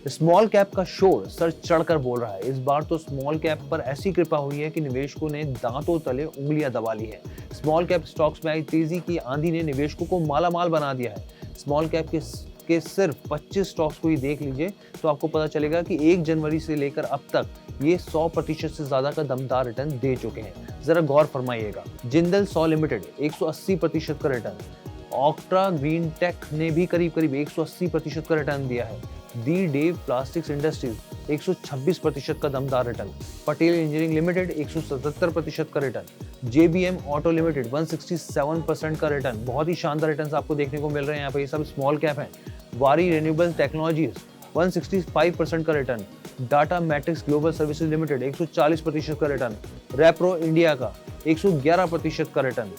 Small cap का शोर sir चढ़कर बोल रहा है। इस बार तो स्मॉल कैप पर ऐसी कृपा हुई है कि निवेशकों ने दांतों तले उंगलियां दबा ली है। स्मॉल कैप स्टॉक्स में आई तेजी की आंधी ने निवेशकों को मालामाल बना दिया है। स्मॉल कैप के सिर्फ 25 स्टॉक्स को ही देख लीजिए तो आपको पता चलेगा कि 1 जनवरी से लेकर अब तक ये 100% से ज्यादा का दमदार रिटर्न दे चुके हैं। जरा गौर फरमाइएगा। जिंदल सॉ लिमिटेड 180% का रिटर्न, ऑक्ट्रा ग्रीन टेक ने भी करीब करीब 180% का रिटर्न दिया है। दी डेव प्लास्टिक्स इंडस्ट्रीज 126% का दमदार रिटर्न, पटेल इंजीनियरिंग लिमिटेड 177% का रिटर्न, जेबीएम ऑटो लिमिटेड 167% का रिटर्न। बहुत ही शानदार रिटर्न्स आपको देखने को मिल रहे हैं यहाँ पे, ये सब स्मॉल कैप हैं। वारी रिन्यूएबल टेक्नोलॉजीज 165% का return, data matrix global services limited 140% का रिटर्न, रेप्रो इंडिया का 111% का रिटर्न,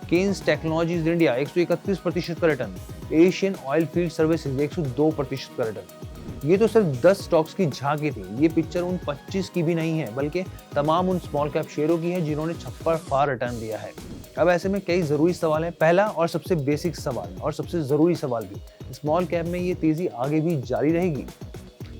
केन्स टेक्नोलॉजीज इंडिया 131% का return, Asian oil field services 102% का रिटर्न। ये तो सिर्फ 10 स्टॉक्स की झांकी थी। ये पिक्चर उन 25 की भी नहीं है, बल्कि तमाम उन स्मॉल कैप शेयरों की है जिन्होंने छप्पर फाड़ रिटर्न दिया है। अब ऐसे में कई जरूरी सवाल है। पहला और सबसे बेसिक सवाल और सबसे जरूरी सवाल भी, स्मॉल कैप में ये तेजी आगे भी जारी रहेगी?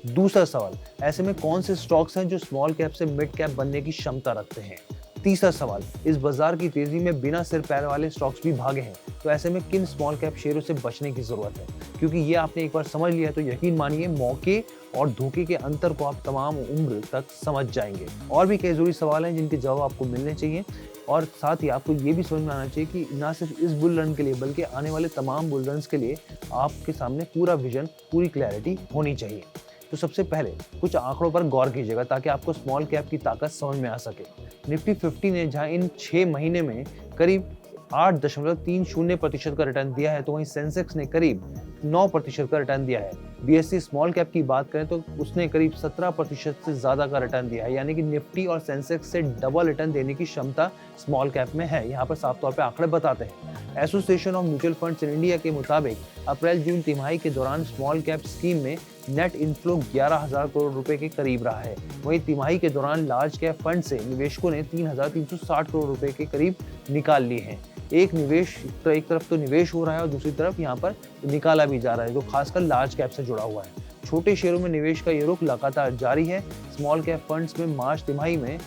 दूसरा सवाल, ऐसे में कौन से स्टॉक्स हैं जो स्मॉल कैप से मिड कैप बनने की क्षमता रखते हैं? तीसरा सवाल, इस बाजार की तेजी में बिना सिर पैर वाले स्टॉक्स भी भागे हैं, तो ऐसे में किन स्मॉल कैप शेयरों से बचने की जरूरत है? क्योंकि ये आपने एक बार समझ लिया तो यकीन मानिए मौके और धोखे के अंतर को आप तमाम उम्र तक समझ जाएंगे। और भी कई जरूरी सवाल हैं जिनके जवाब आपको मिलने चाहिए, और साथ ही आपको ये भी समझ में आना चाहिए कि ना सिर्फ इस बुल रन के लिए बल्कि आने वाले तमाम बुल रन के लिए आपके सामने पूरा विजन, पूरी क्लैरिटी होनी चाहिए। तो सबसे पहले कुछ आंकड़ों पर गौर कीजिएगा ताकि आपको स्मॉल कैप की ताकत समझ में आ सके। निफ्टी 50 ने जहां इन 6 महीने में करीब 8.30% का रिटर्न दिया है, तो वहीं सेंसेक्स ने करीब 9% का रिटर्न दिया है। बीएसई स्मॉल कैप की बात करें तो उसने करीब 17% से ज्यादा का रिटर्न दिया है, यानी कि निफ्टी और सेंसेक्स से डबल रिटर्न देने की क्षमता स्मॉल कैप में है। यहाँ पर साफ तौर पे आंकड़े बताते हैं। Association of mutual funds in India के मुताबिक अप्रैल जून तिमाही के दौरान स्मॉल कैप स्कीम में नेट इनफ्लो 11,000 करोड़ रुपए के करीब रहा है। वहीं तिमाही के दौरान लार्ज कैप फंड से निवेशकों ने 3,360 करोड़ रुपए के करीब निकाल लिए हैं। एक तरफ तो निवेश हो रहा है और दूसरी तरफ यहाँ पर निकाला भी जा रहा है, जो खासकर लार्ज कैप से जुड़ा हुआ है। छोटे शेयरों में निवेश का ये रुख लगातार जारी है। स्मॉल कैप फंड्स में मार्च तिमाही में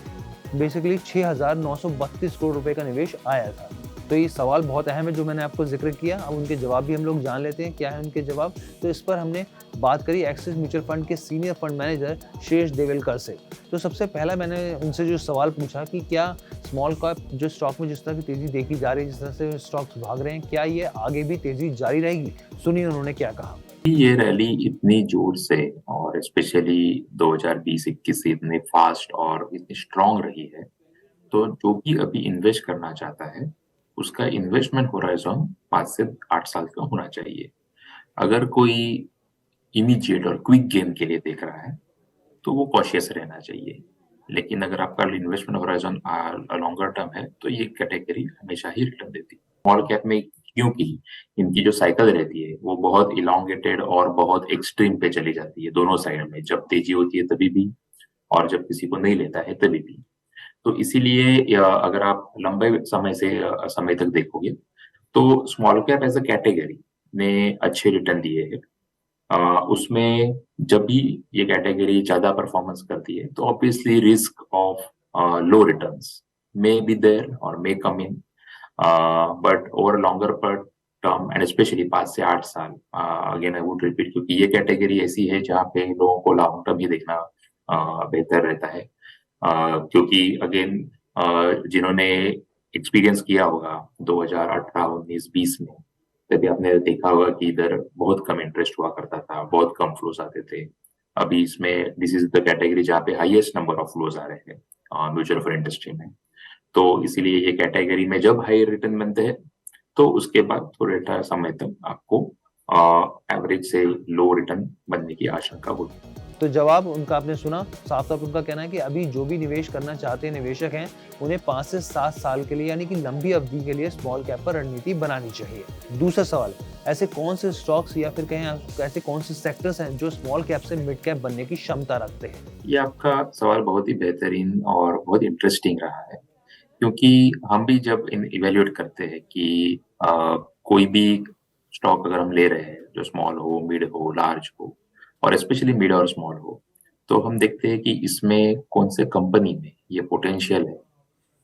बेसिकली 6,932 करोड़ रुपए का निवेश आया था। तो ये सवाल बहुत अहम है जो मैंने आपको जिक्र किया। अब उनके जवाब भी हम लोग जान लेते हैं, क्या है उनके जवाब। तो इस पर हमने बात करी एक्सिस म्यूचुअल फंड के सीनियर फंड मैनेजर श्रेयस देवेलकर से। तो सबसे पहला मैंने उनसे जो सवाल पूछा कि क्या स्मॉल कैप जो स्टॉक में जिस तरह की तेजी देखी जा रही है, जिस तरह से स्टॉक्स भाग रहे हैं, क्या ये आगे भी तेजी जारी रहेगी? सुनिए उन्होंने क्या कहा। ये रैली इतनी जोर से और स्पेशली 2020-21 से इतनी फास्ट और इतनी स्ट्रांग रही है, तो जो भी अभी इन्वेस्ट करना चाहता है उसका इन्वेस्टमेंट होराइजन 5 से 8 साल का होना चाहिए। अगर कोई इमीडिएट और क्विक गेन के लिए देख रहा है तो वो कॉशियस रहना चाहिए। लेकिन अगर आपका इन्वेस्टमेंट होराइजन लॉन्गर टर्म है तो ये कैटेगरी हमेशा ही रिटर्न देती है। स्मॉल कैप में क्योंकि इनकी जो साइकिल रहती है वो बहुत इलोंगेटेड और बहुत एक्सट्रीम पे चली जाती है, दोनों साइड में, जब तेजी होती है तभी भी और जब किसी को नहीं लेता है तभी भी। तो इसीलिए अगर आप लंबे समय तक देखोगे तो small cap as a category ने अच्छे रिटर्न दिए हैं। उसमें जब भी ये कैटेगरी ज्यादा परफॉर्मेंस करती है तो obviously risk of low returns may be there और may come in, but over longer पर टर्म एंड स्पेशली 5 से 8 साल, अगेन आई वुड रिपीट, क्योंकि ये कैटेगरी ऐसी है जहाँ पे लोगों को लॉन्ग टर्म ही देखना बेहतर रहता है। क्योंकि अगेन जिन्होंने एक्सपीरियंस किया होगा 2018, 19, 20 में, तभी आपने देखा होगा कि इधर बहुत कम इंटरेस्ट हुआ करता था, बहुत कम फ्लोज आते थे। अभी इसमें दिस इज द कैटेगरी जहाँ पे हाईएस्ट नंबर ऑफ फ्लोज आ रहे हैं म्यूचुअल फंड इंडस्ट्री में। तो इसीलिए ये कैटेगरी में जब हाई रिटर्न बनते हैं तो उसके बाद थोड़े समय तक आपको एवरेज से लो रिटर्न बनने की आशंका होती है। तो जवाब उनका आपने सुना। साफ तौर पर उनका कहना है कि अभी जो भी निवेश करना चाहते हैं निवेशक हैं, उन्हें 5 से 7 साल के लिए यानी कि लंबी अवधि के लिए स्मॉल कैप पर रणनीति बनानी चाहिए। दूसरा सवाल, ऐसे कौन से स्टॉक्स या फिर कहें ऐसे कौन से सेक्टर्स हैं जो स्मॉल कैप से मिड कैप बनने की क्षमता रखते हैं? ये आपका सवाल बहुत ही बेहतरीन और बहुत इंटरेस्टिंग रहा है, क्योंकि हम भी जब इवेल्युएट करते हैं कि कोई भी स्टॉक अगर हम ले रहे हैं जो स्मॉल हो, मिड हो, लार्ज हो, और स्पेशली मिड और स्मॉल हो, तो हम देखते हैं कि इसमें कौन से कंपनी में ये पोटेंशियल है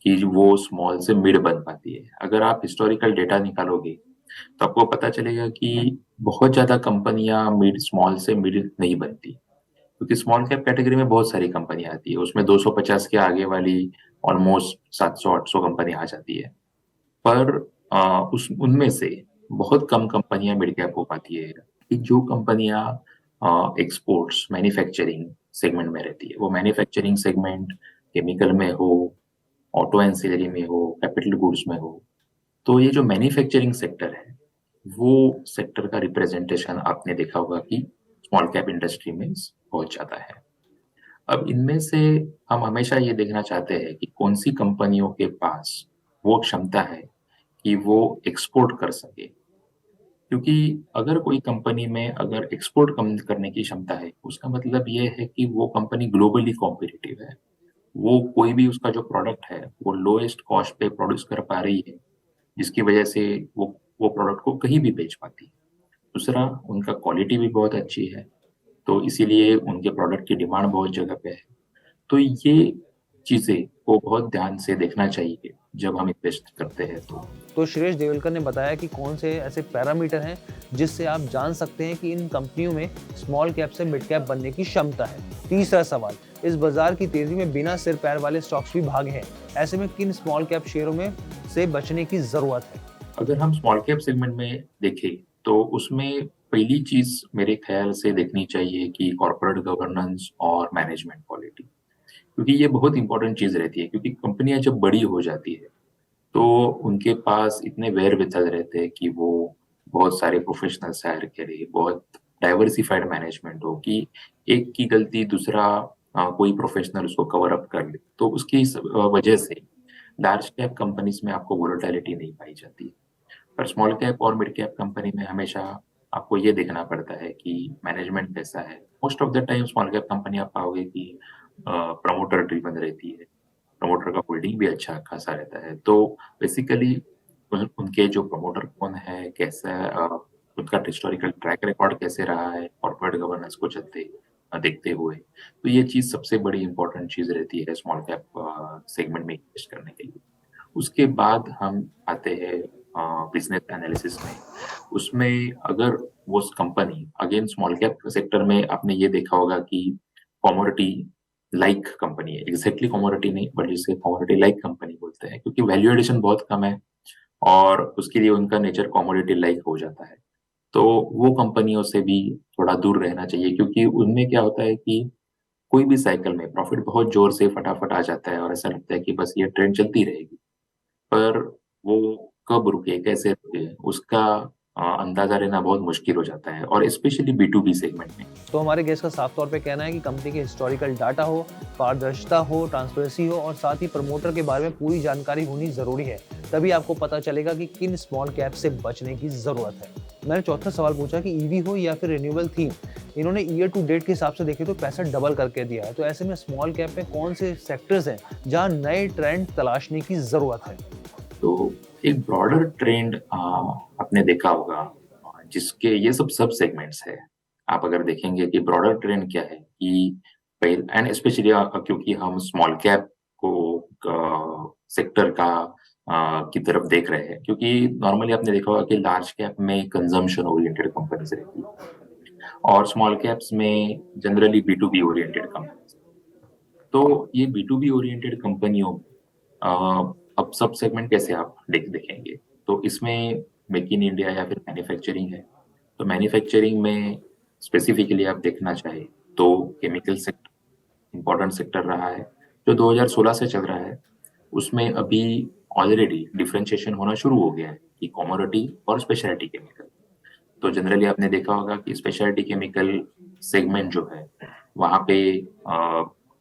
कि वो स्मॉल से मिड बन पाती है। अगर आप हिस्टोरिकल डेटा निकालोगे तो आपको पता चलेगा कि बहुत ज्यादा कंपनियां मिड स्मॉल से मिड नहीं बनती, क्योंकि स्मॉल कैप कैटेगरी में बहुत सारी कंपनियां आती है, उसमें 250 के आगे वाली ऑलमोस्ट 700-800 कंपनी आ जाती है। पर उस उनमें से बहुत कम कंपनियां मिड कैप हो पाती है। कि जो कंपनियां एक्सपोर्ट्स मैन्युफैक्चरिंग सेगमेंट में रहती है, वो मैन्युफैक्चरिंग सेगमेंट केमिकल में हो, ऑटो एंसिलरी में हो, कैपिटल गुड्स में हो, तो ये जो मैन्युफैक्चरिंग सेक्टर है, वो सेक्टर का रिप्रेजेंटेशन आपने देखा होगा कि स्मॉल कैप इंडस्ट्री में बहुत ज्यादा है। अब इनमें से हम हमेशा ये देखना चाहते हैं कि कौन सी कंपनियों के पास वो क्षमता है कि वो एक्सपोर्ट कर सके, क्योंकि अगर कोई कंपनी में अगर एक्सपोर्ट कम करने की क्षमता है, उसका मतलब ये है कि वो कंपनी ग्लोबली कॉम्पिटिटिव है। वो कोई भी उसका जो प्रोडक्ट है वो लोएस्ट कॉस्ट पे प्रोड्यूस कर पा रही है, जिसकी वजह से वो प्रोडक्ट को कहीं भी बेच पाती है। दूसरा, उनका क्वालिटी भी बहुत अच्छी है, तो इसीलिए उनके प्रोडक्ट की डिमांड बहुत जगह पे है। तो ये चीजें को बहुत ध्यान से देखना चाहिए जब हम इन्वेस्ट करते हैं तो श्रेयस देवलकर ने बताया कि कौन से ऐसे पैरामीटर हैं जिससे आप जान सकते हैं कि इन कंपनियों में स्मॉल कैप से मिड कैप बनने की क्षमता है। तीसरा सवाल, इस बाजार की तेजी में बिना सिर पैर वाले स्टॉक्स भी भागे हैं, ऐसे में किन स्मॉल कैप शेयरों में से बचने की जरूरत है? अगर हम स्मॉल कैप सेगमेंट में देखें तो उसमें पहली चीज मेरे ख्याल से देखनी चाहिए कि कॉर्पोरेट गवर्नेंस और मैनेजमेंट क्वालिटी, क्योंकि ये बहुत इंपॉर्टेंट चीज रहती है। क्योंकि कंपनियां जब बड़ी हो जाती है तो उनके पास इतने वेर विथल रहते हैं कि वो बहुत सारे प्रोफेशनल्स हायर करे, बहुत डाइवर्सिफाइड मैनेजमेंट हो कि एक की गलती दूसरा कोई प्रोफेशनल उसको कवर अप कर ले, तो उसकी वजह से लार्ज कैप कंपनीज में आपको वोलेटिलिटी नहीं पाई जाती। पर स्मॉल कैप और मिड कैप कंपनी में हमेशा आपको ये देखना पड़ता है कि मैनेजमेंट कैसा है। Most of the time small cap company आप पाओगे कि प्रमोटर ड्रिवन रहती है, प्रमोटर का होल्डिंग भी अच्छा खासा रहता है। तो बेसिकली उनके जो प्रमोटर कौन है, कैसा उनका हिस्टोरिकल ट्रैक रिकॉर्ड कैसे रहा है कॉर्पोरेट गवर्नेंस को चलते देखते हुए, तो ये चीज सबसे बड़ी इंपॉर्टेंट चीज रहती है स्मॉल कैप सेगमेंट में इन्वेस्ट करने के लिए। उसके बाद हम आते हैं बिजनेस एनालिसिस में। उसमें अगर वो company again small cap sector में आपने ये देखा होगा कि कमोडिटी लाइक कंपनी है, एग्जैक्टली कमोडिटी नहीं बट जिसे कमोडिटी लाइक कंपनी बोलते हैं, क्योंकि वैल्यू एडिशन बहुत कम है और उसके लिए उनका नेचर कमोडिटी लाइक हो जाता है। तो वो कंपनियों से भी थोड़ा दूर रहना चाहिए, क्योंकि उनमें क्या होता है कि कोई भी साइकिल में प्रॉफिट बहुत जोर से फटाफट आ जाता है और ऐसा लगता है कि बस ये ट्रेंड चलती रहेगी। पर वो कब रुके, कैसे रुके, उसका अंदाजा लेना बहुत मुश्किल हो जाता है, और specially B to B segment में। तो हमारे गेस्ट का साफ तौर पे कहना है कि कंपनी के हिस्टोरिकल डाटा हो, पारदर्शिता हो, ट्रांसपेरेंसी हो और साथ ही प्रमोटर के बारे में पूरी जानकारी होनी जरूरी है। तभी आपको पता चलेगा कि किन स्मॉल कैप से बचने की जरूरत है। मैंने चौथा सवाल पूछा कि ईवी हो या फिर रिन्यूएबल थीम, इन्होंने ईयर टू डेट के हिसाब से देखे तो पैसा डबल करके दिया है। तो ऐसे में स्मॉल कैप में कौन से सेक्टर्स हैं जहां नए ट्रेंड तलाशने की जरूरत है? तो एक ब्रॉडर ट्रेंड आपने देखा होगा, जिसके ये सब सेगमेंट्स है। आप अगर देखेंगे कि ब्रॉडर ट्रेंड क्या है कि एंड स्पेशली क्योंकि हम स्मॉल कैप को सेक्टर का की तरफ देख रहे हैं, क्योंकि नॉर्मली आपने देखा होगा कि लार्ज कैप में कंजम्पशन ओरिएंटेड कंपनीज रहती है और स्मॉल कैप्स में generally B to B oriented companies. तो ये बी टू बी ओरिएंटेड कंपनियों अब सब सेगमेंट कैसे आप देखेंगे, तो इसमें मेक इन इंडिया या फिर मैन्युफैक्चरिंग है। तो मैन्युफैक्चरिंग में स्पेसिफिकली आप देखना चाहे तो केमिकल सेक्टर इंपॉर्टेंट सेक्टर रहा है जो 2016 से चल रहा है। उसमें अभी ऑलरेडी डिफरेंशिएशन होना शुरू हो गया है कि कमोडिटी और स्पेशलिटी केमिकल। तो जनरली आपने देखा होगा कि स्पेशलिटी केमिकल सेगमेंट जो है वहाँ पे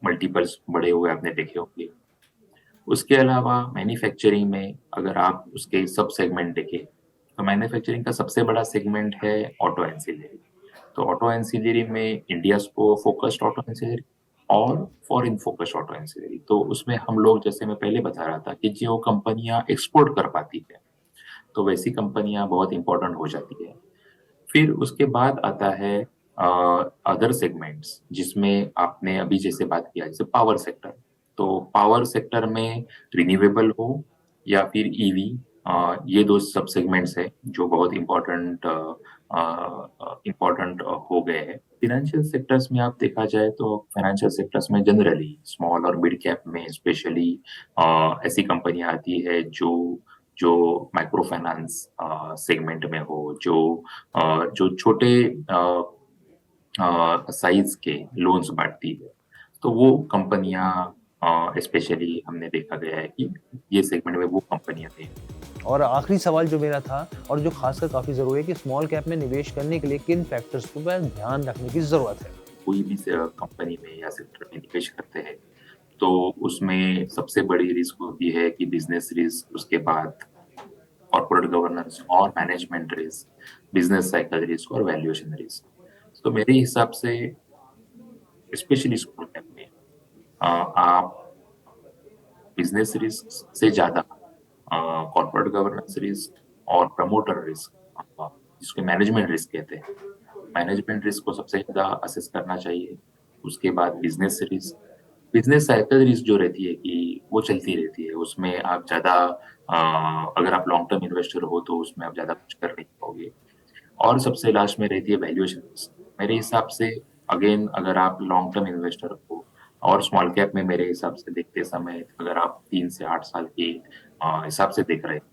मल्टीपल्स बड़े हुए आपने देखे होंगे। उसके अलावा मैन्युफैक्चरिंग में अगर आप उसके सब सेगमेंट देखें तो मैन्युफैक्चरिंग का सबसे बड़ा सेगमेंट है ऑटो एंसिलरी। तो ऑटो एंसिलरी में इंडिया फोकस्ड ऑटो एंसिलरी और फॉरेन फोकस्ड ऑटो एंसिलरी। तो उसमें हम लोग, जैसे मैं पहले बता रहा था कि जो कंपनियां एक्सपोर्ट कर पाती है तो वैसी कंपनियां बहुत इंपॉर्टेंट हो जाती है। फिर उसके बाद आता है अदर सेगमेंट्स जिसमें आपने अभी जैसे बात किया जैसे पावर सेक्टर, तो पावर सेक्टर में रिन्यूएबल हो या फिर ईवी, ये दो सब सेगमेंट्स है जो बहुत इम्पोर्टेंट हो गए हैं। फाइनेंशियल सेक्टर्स में आप देखा जाए तो फाइनेंशियल सेक्टर्स में जनरली स्मॉल और मिड कैप में स्पेशली ऐसी कंपनियां आती है जो जो माइक्रो फाइनेंस सेगमेंट में हो, जो छोटे साइज के लोन्स बांटती है, तो वो कंपनियां स्पेशली हमने देखा गया है कि ये सेगमेंट में वो कंपनियां थी। और आखिरी सवाल जो मेरा था और जो खासकर काफी जरूरी है कि स्मॉल कैप में निवेश करने के लिए किन फैक्टर्स पर ध्यान रखने की जरूरत है। कोई भी कंपनी में या सेक्टर में निवेश करते हैं तो उसमें सबसे बड़ी रिस्क होती है कि बिजनेस रिस्क, उसके बाद कॉर्पोरेट गवर्नेंस और management risk, business cycle risk और वैल्यूएशन रिस्क। तो मेरे हिसाब से स्पेशली स्मॉल कैप में आप बिजनेस रिस्क से ज्यादा कॉर्पोरेट गवर्नेंस रिस्क और प्रमोटर रिस्क, जिसको मैनेजमेंट रिस्क कहते हैं, मैनेजमेंट रिस्क को सबसे ज्यादा असेस करना चाहिए। उसके बाद business risk, business cycle risk जो रहती है कि वो चलती रहती है, उसमें आप ज्यादा अगर आप लॉन्ग टर्म इन्वेस्टर हो तो उसमें आप ज्यादा कुछ कर नहीं पाओगे। और सबसे लास्ट में रहती है वैल्यूएशन रिस्क। मेरे हिसाब से अगेन अगर आप लॉन्ग टर्म इन्वेस्टर हो और स्मॉल कैप में मेरे हिसाब से देखते समय अगर आप 3 से 8 साल के हिसाब से देख रहे हैं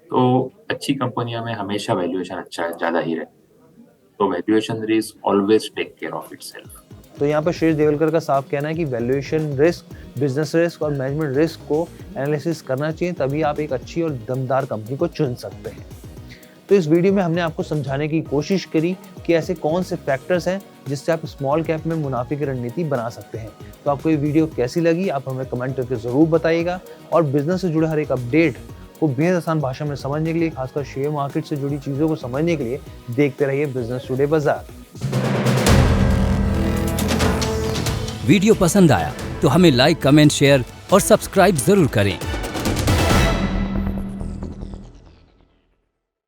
तो अच्छी कंपनियों में हमेशा वैल्यूएशन अच्छा ज्यादा ही रहे, तो valuation risk always take care of itself. तो यहाँ पर शेष देवलकर का साफ कहना है कि वैल्यूएशन रिस्क, बिजनेस रिस्क और मैनेजमेंट रिस्क को एनालिसिस करना चाहिए, तभी आप एक अच्छी और दमदार कंपनी को चुन सकते हैं। तो इस वीडियो में हमने आपको समझाने की कोशिश करी कि ऐसे कौन से फैक्टर्स हैं जिससे आप स्मॉल कैप में मुनाफे की रणनीति बना सकते हैं। तो आपको ये वीडियो कैसी लगी आप हमें कमेंट करके ज़रूर बताइएगा, और बिजनेस से जुड़े हर एक अपडेट को बेहद आसान भाषा में समझने के लिए, खासकर शेयर मार्केट से जुड़ी चीज़ों को समझने के लिए देखते रहिए बिजनेस टुडे बाजार। वीडियो पसंद आया तो हमें लाइक, कमेंट, शेयर और सब्सक्राइब जरूर करें।